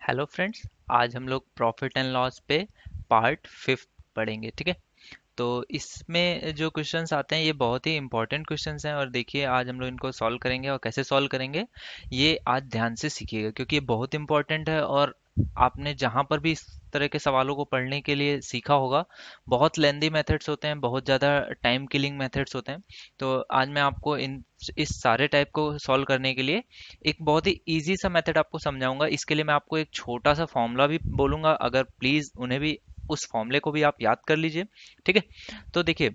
Hello friends. आज हम लोग प्रॉफिट एंड लॉस पे पार्ट फिफ्थ पढ़ेंगे। ठीक है। तो इसमें जो क्वेश्चंस आते हैं ये बहुत ही इंपॉर्टेंट क्वेश्चंस हैं और देखिए आज हम लोग इनको सॉल्व करेंगे और कैसे सॉल्व करेंगे ये आज ध्यान से सीखिएगा क्योंकि ये बहुत इंपॉर्टेंट है। और आपने जहाँ पर भी इस तरह के सवालों को पढ़ने के लिए सीखा होगा, बहुत लेंदी मेथड्स होते हैं, बहुत ज़्यादा टाइम किलिंग मेथड्स होते हैं। तो आज मैं आपको इन इस सारे टाइप को सॉल्व करने के लिए एक बहुत ही इजी सा मेथड आपको समझाऊंगा। इसके लिए मैं आपको एक छोटा सा फॉर्मूला भी बोलूंगा, अगर प्लीज़ उन्हें भी उस फॉर्मूले को भी आप याद कर लीजिए। ठीक है। तो देखिए,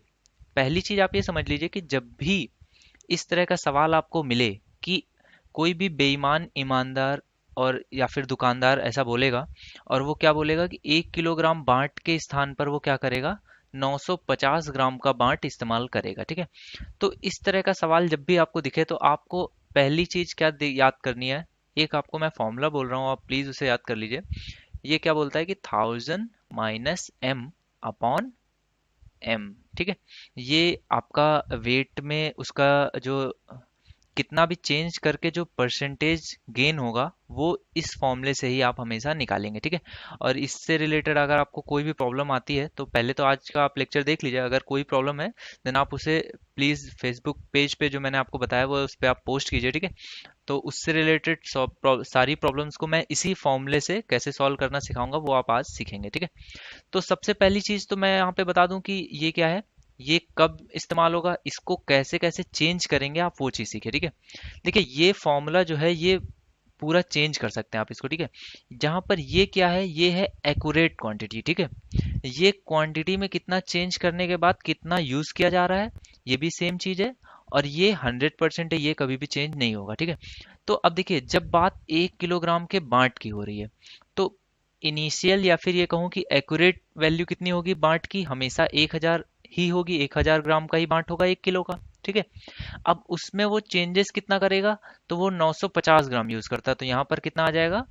पहली चीज आप ये समझ लीजिए कि जब भी इस तरह का सवाल आपको मिले कि कोई भी बेईमान ईमानदार और या फिर दुकानदार ऐसा बोलेगा और वो क्या बोलेगा कि 1 किलोग्राम बांट के स्थान पर वो क्या करेगा, 950 ग्राम का बांट इस्तेमाल करेगा। ठीक है। तो इस तरह का सवाल जब भी आपको दिखे तो आपको पहली चीज क्या याद करनी है। एक आपको मैं फॉर्मूला बोल रहा हूँ, आप प्लीज उसे याद कर लीजिए। ये क्या बोलता है कि 1000 - m/m। ठीक है। ये आपका वेट में उसका जो कितना भी चेंज करके जो परसेंटेज गेन होगा वो इस फॉर्मूले से ही आप हमेशा निकालेंगे। ठीक है। और इससे रिलेटेड अगर आपको कोई भी प्रॉब्लम आती है तो पहले तो आज का आप लेक्चर देख लीजिए, अगर कोई प्रॉब्लम है देन आप उसे प्लीज़ फेसबुक पेज पे जो मैंने आपको बताया वो उस पर आप पोस्ट कीजिए। ठीक है। तो उससे रिलेटेड सारी प्रॉब्लम्स को मैं इसी फॉर्मूले से कैसे सॉल्व करना सिखाऊंगा वो आप आज सीखेंगे। ठीक है। तो सबसे पहली चीज तो मैं यहाँ पे बता दूं कि ये क्या है, ये कब इस्तेमाल होगा, इसको कैसे कैसे चेंज करेंगे, आप वो चीज सीखे। ठीक है। देखिए, ये फॉर्मूला जो है ये पूरा चेंज कर सकते हैं आप इसको। ठीक है। जहां पर ये क्या है, ये है एक्यूरेट क्वांटिटी। ठीक है। ये क्वांटिटी में कितना चेंज करने के बाद कितना यूज किया जा रहा है, ये भी सेम चीज है। और ये 100% है, ये कभी भी चेंज नहीं होगा। ठीक है। तो अब देखिए, जब बात 1 किलोग्राम के बांट की हो रही है तो इनिशियल या फिर ये कहूँ कि एक्यूरेट वैल्यू कितनी होगी बांट की, हमेशा 1000 ही होगी। 1000 ग्राम का ही बांट होगा 1 किलो का। ठीक है। अब उसमें वो चेंजेस कितना करेगा, तो वो 950 ग्राम यूज करता है, तो यहाँ पर कितना आ जाएगा,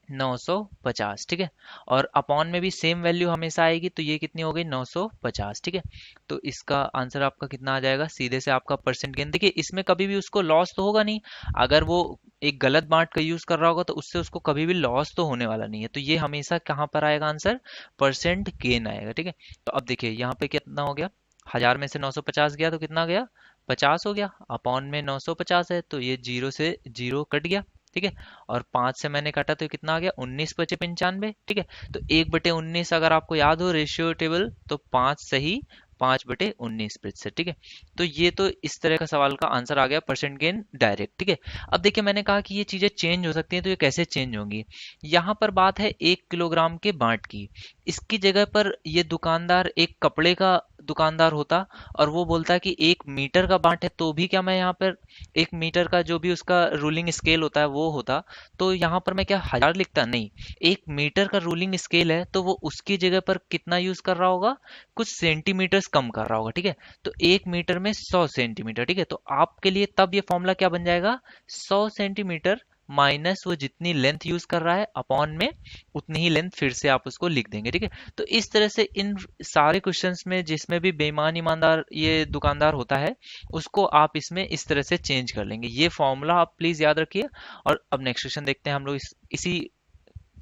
950। ठीक है। और अपॉन में भी सेम वैल्यू हमेशा आएगी, तो ये कितनी हो गई, 950। ठीक है। तो इसका आंसर आपका कितना आ जाएगा, सीधे से आपका परसेंट गेन। देखिए, इसमें कभी भी उसको लॉस तो होगा नहीं। अगर वो एक गलत बांट का यूज कर रहा होगा तो उससे उसको कभी भी लॉस तो होने वाला नहीं है। तो ये हमेशा कहाँ पर आएगा आंसर, परसेंट गेन आएगा। ठीक है। तो अब देखिए यहाँ पे कितना हो गया, 1000 में से 950 गया तो कितना गया, 50 हो गया। अपॉन में 950 है तो ये जीरो से जीरो कट गया। ठीक है। और 5 से मैंने काटा तो ये कितना आ गया, 19 × 95। ठीक है। तो 1/19 अगर आपको याद हो रेशियो टेबल, तो 5 सही 5/19%। ठीक है। तो ये तो इस तरह का सवाल का आंसर आ गया, परसेंट गेन डायरेक्ट। ठीक है। अब देखिए, मैंने कहा कि ये चीजें चेंज हो सकती हैं, तो ये कैसे चेंज होंगी। यहाँ पर बात है 1 किलोग्राम के बांट की। इसकी जगह पर ये दुकानदार एक कपड़े का दुकानदार होता और वो बोलता है कि 1 मीटर का बांट है, तो भी क्या मैं यहाँ पर 1 मीटर का जो भी उसका रूलिंग स्केल होता है वो होता, तो यहाँ पर मैं क्या 1000 लिखता, नहीं। 1 मीटर का रूलिंग स्केल है तो वो उसकी जगह पर कितना यूज कर रहा होगा, कुछ सेंटीमीटर्स कम कर रहा होगा। ठीक है। तो 1 मीटर में 100 सेंटीमीटर। ठीक है। तो आपके लिए तब ये फॉर्मूला क्या बन जाएगा, 100 सेंटीमीटर माइनस वो जितनी लेंथ यूज कर रहा है अपॉन में उतनी ही लेंथ फिर से आप उसको लिख देंगे। ठीक है। तो इस तरह से इन सारे क्वेश्चंस में जिसमें भी बेईमान ईमानदार ये दुकानदार होता है उसको आप इसमें इस तरह से चेंज कर लेंगे। ये फॉर्मूला आप प्लीज याद रखिए। और अब नेक्स्ट क्वेश्चन देखते हैं हम लोग इसी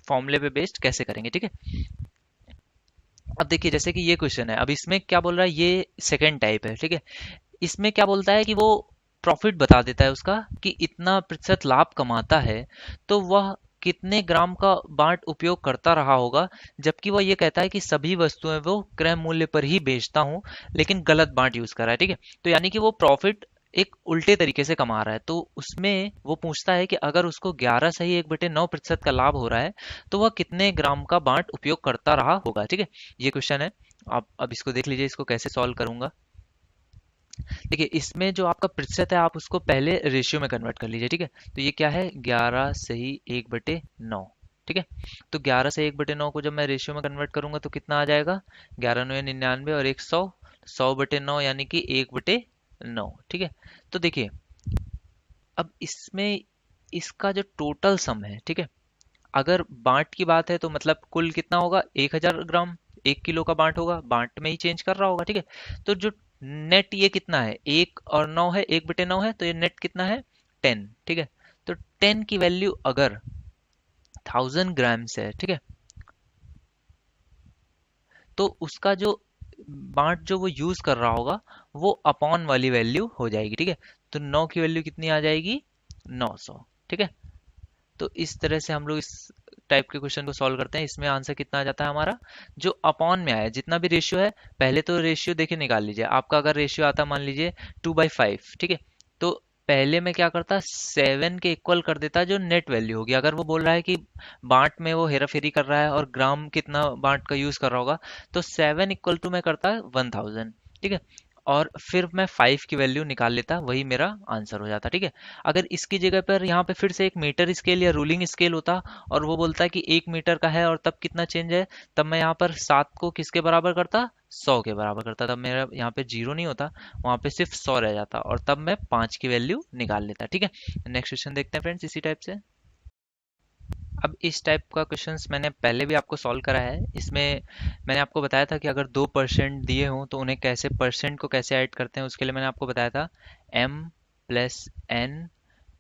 फॉर्मूले पे बेस्ड कैसे करेंगे। ठीक है। अब देखिए, जैसे कि ये क्वेश्चन है, अब इसमें क्या बोल रहा है, ये सेकंड टाइप है। ठीक है। इसमें क्या बोलता है कि वो प्रॉफिट बता देता है उसका कि इतना प्रतिशत लाभ कमाता है तो वह कितने ग्राम का बाट उपयोग करता रहा होगा, जबकि वह ये कहता है कि सभी वस्तुएं वो क्रय मूल्य पर ही बेचता हूं लेकिन गलत बाट यूज कर रहा है। ठीक है। तो यानी कि वो प्रॉफिट एक उल्टे तरीके से कमा रहा है। तो उसमें वो पूछता है कि अगर उसको 11 सही 1/9% का लाभ हो रहा है तो वह कितने ग्राम का बाट उपयोग करता रहा होगा। ठीक है। ये क्वेश्चन है। आप अब इसको देख लीजिए, इसको कैसे सॉल्व करूंगा। देखिए, इसमें जो आपका प्रतिशत है आप उसको पहले रेशियो में कन्वर्ट कर लीजिए। ठीक है। तो ये क्या है, 11 सही 1/9। ठीक है। तो 11 से 1/9 को जब मैं रेशियो में कन्वर्ट करूंगा तो कितना आ जाएगा, 11×9 = 99 और 100, 100/9 यानी कि 1/9। ठीक है। तो देखिए, अब इसमें इसका जो टोटल सम है, ठीक है, अगर बांट की बात है तो मतलब कुल कितना होगा, 1000 ग्राम, 1 किलो का बांट होगा, बांट में ही चेंज कर रहा होगा। ठीक है। तो जो नेट ये कितना है, 1 और 9 है, 1/9 है, तो ये नेट कितना है, 10। ठीक है। तो 10 की वैल्यू अगर 1000 ग्राम से है, ठीक है, तो उसका जो बांट जो वो यूज कर रहा होगा वो अपॉन वाली वैल्यू हो जाएगी, ठीक है। तो 9 की वैल्यू कितनी आ जाएगी, 900, ठीक है। तो इस तरह से हम लोग इस टाइप के क्वेश्चन को सॉल्व करते हैं। इसमें आंसर कितना आ जाता है हमारा, जो अपॉन में आया जितना भी रेशियो है, पहले तो रेशियो देखिए निकाल लीजिए। आपका अगर रेशियो आता मान लीजिए 2/5, ठीक है, तो पहले में क्या करता, 7 के इक्वल कर देता जो नेट वैल्यू होगी। अगर वो बोल रहा है कि बांट में वो हेरा फेरी कर रहा है और ग्राम कितना बांट का यूज कर रहा होगा, तो 7 इक्वल टू में करता 1000, ठीक है। और फिर मैं 5 की वैल्यू निकाल लेता, वही मेरा आंसर हो जाता, ठीक है। अगर इसकी जगह पर यहाँ पे फिर से एक मीटर स्केल या रूलिंग स्केल होता और वो बोलता है कि 1 मीटर का है और तब कितना चेंज है, तब मैं यहाँ पर 7 को किसके बराबर करता, 100 के बराबर करता। तब मेरा यहाँ पे जीरो नहीं होता, वहाँ पे सिर्फ 100 रह जाता और तब मैं 5 की वैल्यू निकाल लेता, ठीक है। नेक्स्ट क्वेश्चन देखते हैं फ्रेंड्स इसी टाइप से। अब इस टाइप का क्वेश्चंस मैंने पहले भी आपको सॉल्व करा है। इसमें मैंने आपको बताया था कि अगर 2% दिए हों तो उन्हें कैसे, परसेंट को कैसे ऐड करते हैं, उसके लिए मैंने आपको बताया था m plus n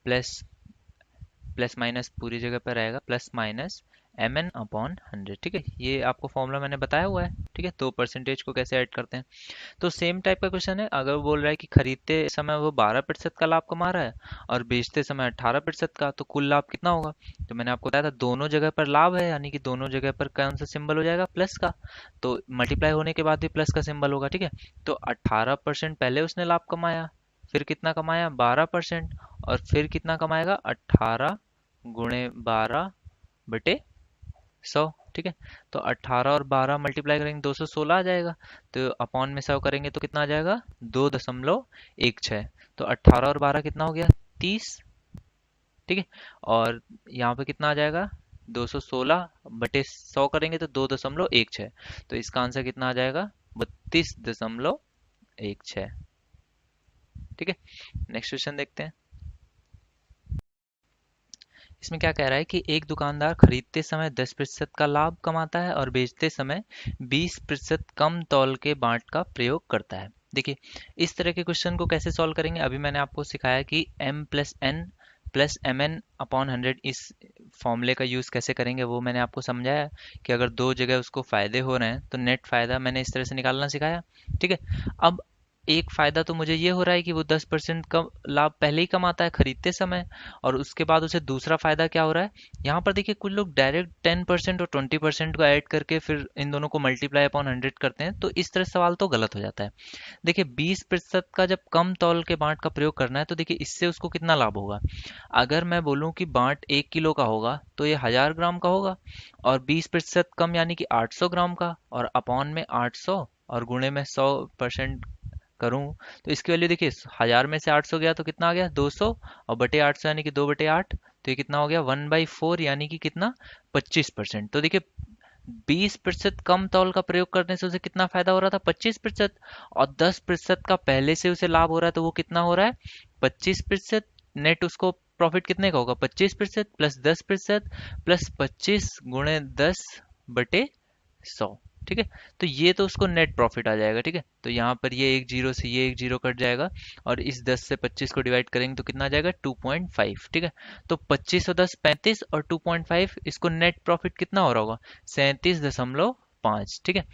plus plus minus पूरी जगह पर रहेगा, प्लस माइनस mn/100, ठीक है। ये आपको फॉर्मूला मैंने बताया हुआ है, ठीक है। 2% को कैसे ऐड करते हैं, तो सेम टाइप का क्वेश्चन है। अगर वो बोल रहा है कि खरीदते समय वो 12% का लाभ कमा रहा है और बेचते समय 18% का, तो कुल लाभ कितना होगा। तो मैंने आपको बताया था दोनों जगह पर लाभ है, यानी कि दोनों जगह पर कौन सा सिंबल हो जाएगा, प्लस का। तो मल्टीप्लाई होने के बाद भी प्लस का सिंबल होगा, ठीक है। तो 18% पहले उसने लाभ कमाया, फिर कितना कमाया 12%, और फिर कितना कमाएगा 18 गुणे 12/100, ठीक है। तो 18 और 12 मल्टीप्लाई करेंगे 216 आ जाएगा। तो अपॉन में 100 करेंगे तो कितना आ जाएगा 2.16। तो 18 और 12 कितना हो गया 30, ठीक है। और यहाँ पे कितना आ जाएगा 216/100 करेंगे तो 2.16। तो इसका आंसर कितना आ जाएगा 32.16, ठीक है। नेक्स्ट क्वेश्चन देखते हैं। इसमें क्या कह रहा है कि एक दुकानदार खरीदते समय 10% का लाभ कमाता है और बेचते समय 20% कम तौल के बांट का प्रयोग करता है। देखिए, इस तरह के क्वेश्चन को कैसे सॉल्व करेंगे, अभी मैंने आपको सिखाया कि m plus n plus mn/100 इस फॉर्मूले का यूज़ कैसे करेंगे, वो मैंने आपको समझाया कि अगर दो जगह उसको फायदे हो रहे हैं तो नेट फायदा मैंने इस तरह से निकालना सिखाया, ठीक है। अब एक फायदा तो मुझे ये हो रहा है कि वो 10% का लाभ पहले ही कमाता है खरीदते समय, और उसके बाद उसे दूसरा फायदा क्या हो रहा है, यहाँ पर देखिए कुछ लोग डायरेक्ट 10% और 20% को ऐड करके फिर इन दोनों को मल्टीप्लाई अपॉन 100 करते हैं, तो इस तरह सवाल तो गलत हो जाता है। देखिए 20% का जब कम तौल के बांट का प्रयोग करना है तो देखिए इससे उसको कितना लाभ होगा। अगर मैं बोलूं कि बांट 1 किलो का होगा तो ये 1000 ग्राम का होगा, और 20% कम यानी कि 800 ग्राम का, और अपॉन में 800 और गुणे में 100% करूं तो इसकी वैल्यू देखिए 1000 में से 800 गया तो कितना आ गया 200, और बटे 800 यानी कि 2/8, तो ये कितना हो गया 1/4 यानी कि कितना 25%। तो देखिए 20% कम तौल का प्रयोग करने से उसे कितना फायदा हो रहा था 25%, और 10% का पहले से उसे लाभ हो रहा है तो वो कितना हो रहा है 25%। नेट उसको प्रॉफिट कितने का होगा 25% प्लस 10% प्लस 25 गुणे 10/100, ठीक है। तो ये तो उसको नेट प्रॉफिट आ जाएगा, ठीक है। तो यहाँ पर ये एक जीरो से ये एक जीरो कट जाएगा, और इस 10 से 25 को डिवाइड करेंगे तो कितना आ जाएगा 2.5, ठीक है। तो 25 और 10 35, और 2.5 इसको नेट प्रॉफिट कितना हो रहा होगा 37.5, ठीक है।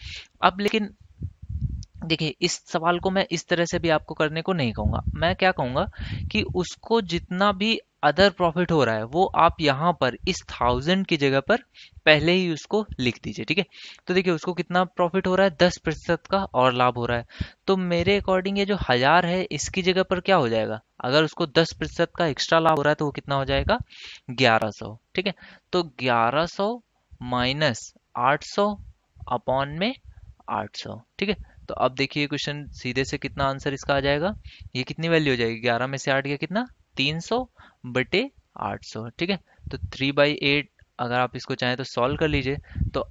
अब लेकिन देखिए इस सवाल को मैं इस तरह से भी आपको करने को नहीं कहूंगा। मैं क्या कहूंगा कि उसको जितना भी अदर प्रॉफिट हो रहा है वो आप यहाँ पर इस 1000 की जगह पर पहले ही उसको लिख दीजिए, ठीक है। तो देखिए उसको कितना प्रॉफिट हो रहा है 10% का और लाभ हो रहा है, तो मेरे अकॉर्डिंग ये जो 1000 है इसकी जगह पर क्या हो जाएगा, अगर उसको 10% का एक्स्ट्रा लाभ हो रहा है तो वो कितना हो जाएगा 1100, ठीक है। तो 1100 माइनस 800 अपॉन में 800, ठीक है। तो अब देखिए क्वेश्चन सीधे से कितना आंसर इसका आ जाएगा, ये कितनी वैल्यू हो जाएगी 11 में से 8 गया कितना 300/800, ठीक है। तो 3/8 अगर आप इसको चाहें तो सॉल्व कर लीजिए। तो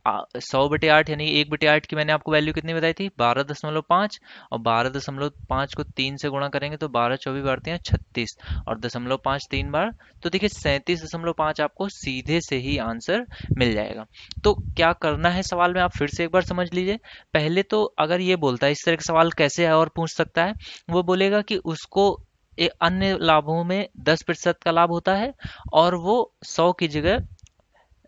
100/8 यानी 1/8 की मैंने आपको वैल्यू कितनी बताई थी 12.5, और 12.5 को 3 से गुणा करेंगे तो 12 24 बढ़ते हैं 36, और 0.5 3 बार, तो देखिए 37.5 आपको सीधे से ही आंसर मिल जाएगा। तो क्या करना है सवाल में आप फिर से एक बार समझ लीजिए। पहले तो अगर ये बोलता है इस तरह का सवाल कैसे है और पूछ सकता है, वो बोलेगा कि उसको अन्य लाभों में 10% का लाभ होता है और वो 100 की जगह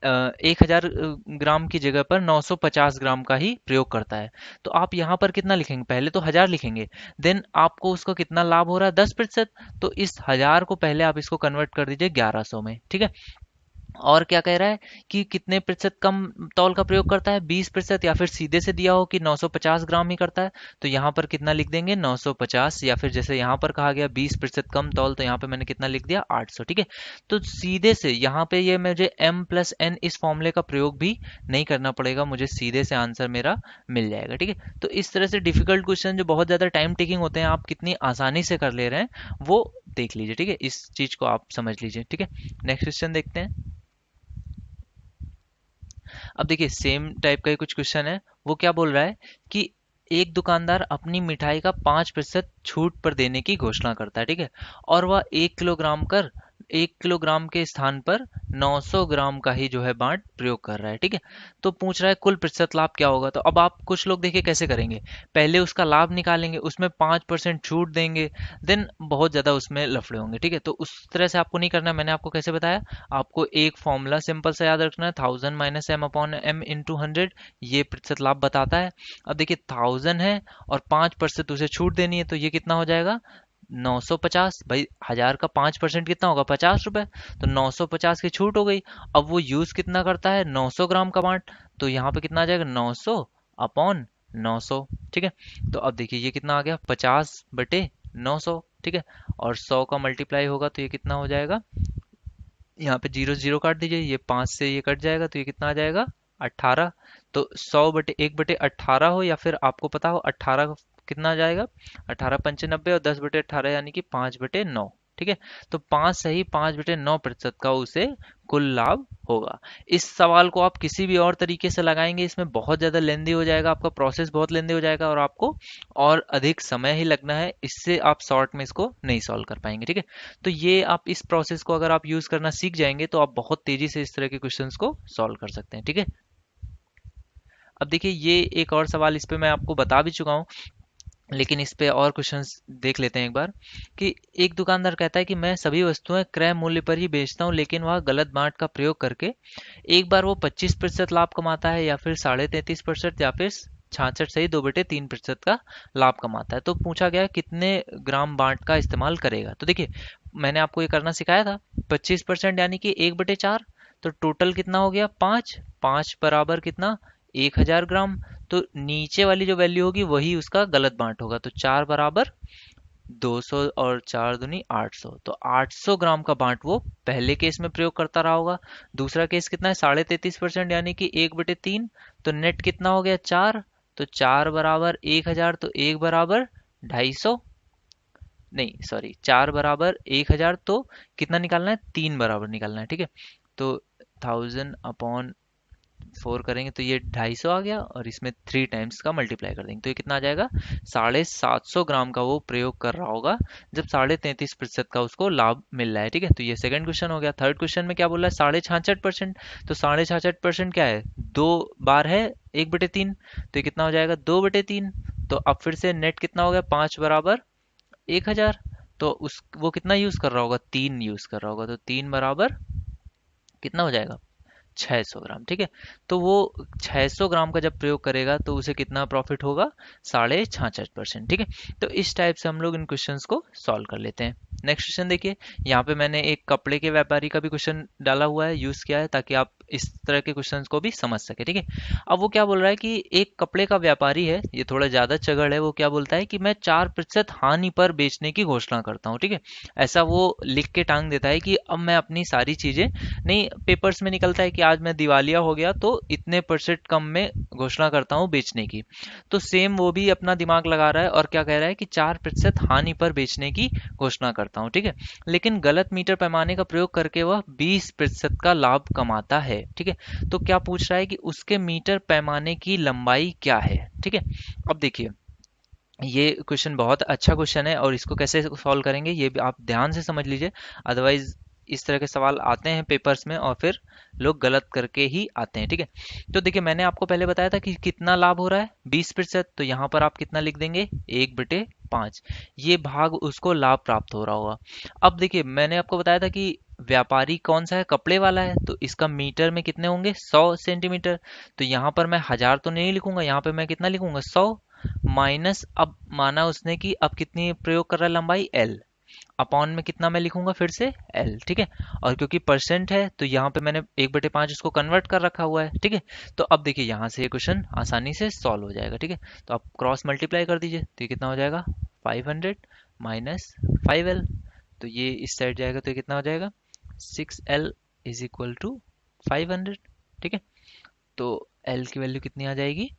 1000 ग्राम की जगह पर 950 ग्राम का ही प्रयोग करता है। तो आप यहाँ पर कितना लिखेंगे, पहले तो 1000 लिखेंगे, देन आपको उसको कितना लाभ हो रहा है 10%। तो इस 1000 को पहले आप इसको कन्वर्ट कर दीजिए 1100 में, ठीक है। और क्या कह रहा है कि कितने प्रतिशत कम तौल का प्रयोग करता है, 20%, या फिर सीधे से दिया हो कि 950 ग्राम ही करता है, तो यहाँ पर कितना लिख देंगे 950, या फिर जैसे यहाँ पर कहा गया 20% कम तौल, तो यहाँ पे मैंने कितना लिख दिया 800, ठीक है। तो सीधे से यहाँ पे ये मुझे m+n इस फॉर्मूले का प्रयोग भी नहीं करना पड़ेगा, मुझे सीधे से आंसर मेरा मिल जाएगा, ठीक है। तो इस तरह से डिफिकल्ट क्वेश्चन जो बहुत ज़्यादा टाइम टेकिंग होते हैं, आप कितनी आसानी से कर ले रहे हैं वो देख लीजिए, ठीक है। इस चीज़ को आप समझ लीजिए, ठीक है। नेक्स्ट क्वेश्चन देखते हैं। अब देखिए सेम टाइप का ही कुछ क्वेश्चन है। वो क्या बोल रहा है कि एक दुकानदार अपनी मिठाई का 5% छूट पर देने की घोषणा करता है, ठीक है। और वह 1 किलोग्राम के स्थान पर 900 ग्राम का ही जो है बांट प्रयोग कर रहा है, ठीक है। तो पूछ रहा है कुल प्रतिशत लाभ क्या होगा। तो अब आप कुछ लोग देखिए कैसे करेंगे, पहले उसका लाभ निकालेंगे, उसमें 5% छूट देंगे, देन बहुत ज्यादा उसमें लफड़े होंगे, ठीक है। तो उस तरह से आपको नहीं करना है। मैंने आपको कैसे बताया, आपको एक फॉर्मूला सिंपल सा याद रखना है, 1000 - m/m/100, ये प्रतिशत लाभ बताता है। अब देखिए 1000 है और 5% उसे छूट देनी है, तो ये कितना हो जाएगा 950। भाई 1000 का 5% कितना होगा 50 रुपए, तो 950 की छूट हो गई। अब वो यूज कितना करता है 900 ग्राम का बांट, तो यहाँ पे कितना आ जाएगा 900/900, ठीक है। तो अब देखिए ये कितना आ गया 50/900, ठीक है। और 100 का मल्टीप्लाई होगा तो ये कितना हो जाएगा, यहाँ पे जीरो जीरो काट दीजिए, ये 5 से ये कट जाएगा, तो ये कितना आ जाएगा 18। तो 100/1/18 हो, या फिर आपको पता हो 18 कितना आ जाएगा 18×5 = 90, और 10/18 यानी कि 5/9, ठीक है। तो 5 सही 5/9% का उसे कुल लाभ होगा। इस सवाल को आप किसी भी और तरीके से लगाएंगे, इसमें बहुत ज़्यादा लेंदी हो जाएगा, आपका प्रोसेस बहुत लेंदी हो जाएगा, और आपको और अधिक समय ही लगना है, इससे आप शॉर्ट में इसको नहीं सॉल्व कर पाएंगे, ठीक है। तो ये आप इस प्रोसेस को अगर आप यूज करना सीख जाएंगे तो आप बहुत तेजी से इस तरह के क्वेश्चंस को सॉल्व कर सकते हैं, ठीक है। अब देखिए ये एक और सवाल, इस पे मैं आपको बता भी चुका हूँ, लेकिन इस पे और क्वेश्चंस देख लेते हैं एक बार। कि एक दुकानदार कहता है कि मैं सभी वस्तुएं क्रय मूल्य पर ही बेचता हूँ, लेकिन वह गलत बांट का प्रयोग करके एक बार वो 25% लाभ कमाता है, या फिर 33.5%, या फिर 66 सही 2/3% का लाभ कमाता है। तो पूछा गया कितने ग्राम बांट का इस्तेमाल करेगा। तो देखिए मैंने आपको ये करना सिखाया था, 25% यानी कि 1/4, तो टोटल कितना हो गया 5, 5 बराबर कितना 1000 ग्राम। तो नीचे वाली जो वैल्यू होगी वही उसका गलत बांट होगा, तो 4 बराबर 200, और 4 दूनी 800, तो 800 ग्राम का बांट वो पहले केस में प्रयोग करता रहा होगा। दूसरा केस कितना है 33.5% यानी कि 1/3, तो नेट कितना हो गया 4, तो 4 बराबर 1000, तो 1 बराबर 250, नहीं सॉरी 4 बराबर 1000, तो कितना निकालना है 3 बराबर निकालना है, ठीक है। तो 1000/4 करेंगे तो ये 250 आ गया, और इसमें 3 टाइम्स का मल्टीप्लाई कर देंगे तो ये कितना आ जाएगा 750 ग्राम का वो प्रयोग कर रहा होगा, जब 33.5% का उसको लाभ मिल रहा है, ठीक है। तो ये सेकंड क्वेश्चन हो गया। थर्ड क्वेश्चन में क्या बोल रहा है 66%, तो 66% क्या है, 2 बार है 1/3, तो ये कितना हो जाएगा 2/3। तो अब फिर से नेट कितना हो गया 5 बराबर 1000, तो उस वो कितना यूज कर रहा होगा 3 यूज कर रहा होगा, तो 3 बराबर कितना हो जाएगा 600 ग्राम, ठीक है। तो वो 600 ग्राम का जब प्रयोग करेगा तो उसे कितना प्रॉफिट होगा 66.5%, ठीक है। तो इस टाइप से हम लोग इन क्वेश्चंस को सॉल्व कर लेते हैं। नेक्स्ट क्वेश्चन देखिए, यहाँ पे मैंने एक कपड़े के व्यापारी का भी क्वेश्चन डाला हुआ है, यूज किया है, ताकि आप इस तरह के क्वेश्चंस को भी समझ सके, ठीक है। अब वो क्या बोल रहा है कि एक कपड़े का व्यापारी है, ये थोड़ा ज्यादा चगड़ है, वो क्या बोलता है कि मैं 4% हानि पर बेचने की घोषणा करता हूँ, ठीक है। ऐसा वो लिख के टांग देता है कि अब मैं अपनी सारी चीजें, नहीं पेपर्स में निकलता है कि आज मैं दिवालिया हो गया तो इतने परसेंट कम में घोषणा करता हूँ बेचने की। तो सेम वो भी अपना दिमाग लगा रहा है और क्या कह रहा है कि 4% हानि पर बेचने की घोषणा करता हूँ, ठीक है। लेकिन गलत मीटर पैमाने का प्रयोग करके वह 20% का लाभ कमाता है, ठीक है। तो क्या पूछ रहा है कि उसके मीटर पैमाने की लंबाई क्या है, ठीक है। अब देखिए ये क्वेश्चन बहुत अच्छा क्वेश्चन है, और इसको कैसे सॉल्व करेंगे ये भी आप ध्यान से समझ लीजिए, अदरवाइज इस तरह के सवाल आते हैं पेपर्स में और फिर लोग गलत करके ही आते हैं, ठीक है। तो देखिए मैंने आपको पहले बताया था कि कितना लाभ हो रहा है 20%, तो यहाँ पर आप कितना लिख देंगे 1/5, ये भाग उसको लाभ प्राप्त हो रहा होगा। अब देखिए मैंने आपको बताया था कि व्यापारी कौन सा है, कपड़े वाला है, तो इसका मीटर में कितने होंगे, 100 सेंटीमीटर। तो यहाँ पर मैं 1000 तो नहीं लिखूंगा, यहाँ पे मैं कितना लिखूंगा, 100 माइनस, अब माना उसने कि अब कितनी प्रयोग कर रहा है, लंबाई L, अपॉन में कितना मैं लिखूंगा फिर से L, ठीक है। और क्योंकि परसेंट है तो यहाँ पे मैंने 1/5 इसको कन्वर्ट कर रखा हुआ है, ठीक है। तो अब देखिए यहाँ से ये क्वेश्चन आसानी से सॉल्व हो जाएगा, ठीक है। तो आप क्रॉस मल्टीप्लाई कर दीजिए, तो ये कितना हो जाएगा, 500 माइनस 5L, तो ये इस साइड जाएगा तो ये कितना हो जाएगा, 6L इज इक्वल टू 500, ठीक है। तो L की वैल्यू कितनी आ जाएगी,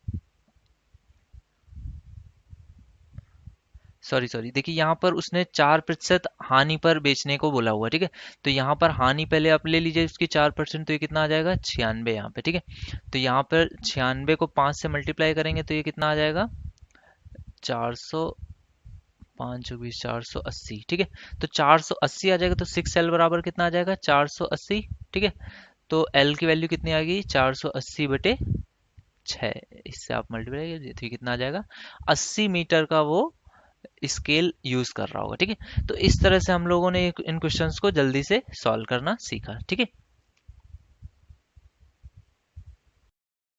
सॉरी सॉरी, देखिए यहाँ पर उसने 4% हानि पर बेचने को बोला हुआ, ठीक है। तो यहाँ पर हानि पहले आप ले लीजिए उसकी 4%, तो ये कितना आ जाएगा, 96 यहाँ पे, ठीक है। तो यहाँ पर 96 को 5 से मल्टीप्लाई करेंगे तो ये कितना आ जाएगा, 400, 5 20, 480, ठीक है। तो 480 आ जाएगा, तो 6L बराबर कितना आ जाएगा, 480, ठीक है। तो L की वैल्यू कितनी आ गई, 480/6, इससे आप मल्टीप्लाई कीजिए तो ये कितना आ जाएगा, 80 मीटर का वो स्केल यूज कर रहा होगा, ठीक है। तो इस तरह से हम लोगों ने इन क्वेश्चंस को जल्दी से सॉल्व करना सीखा, ठीक है।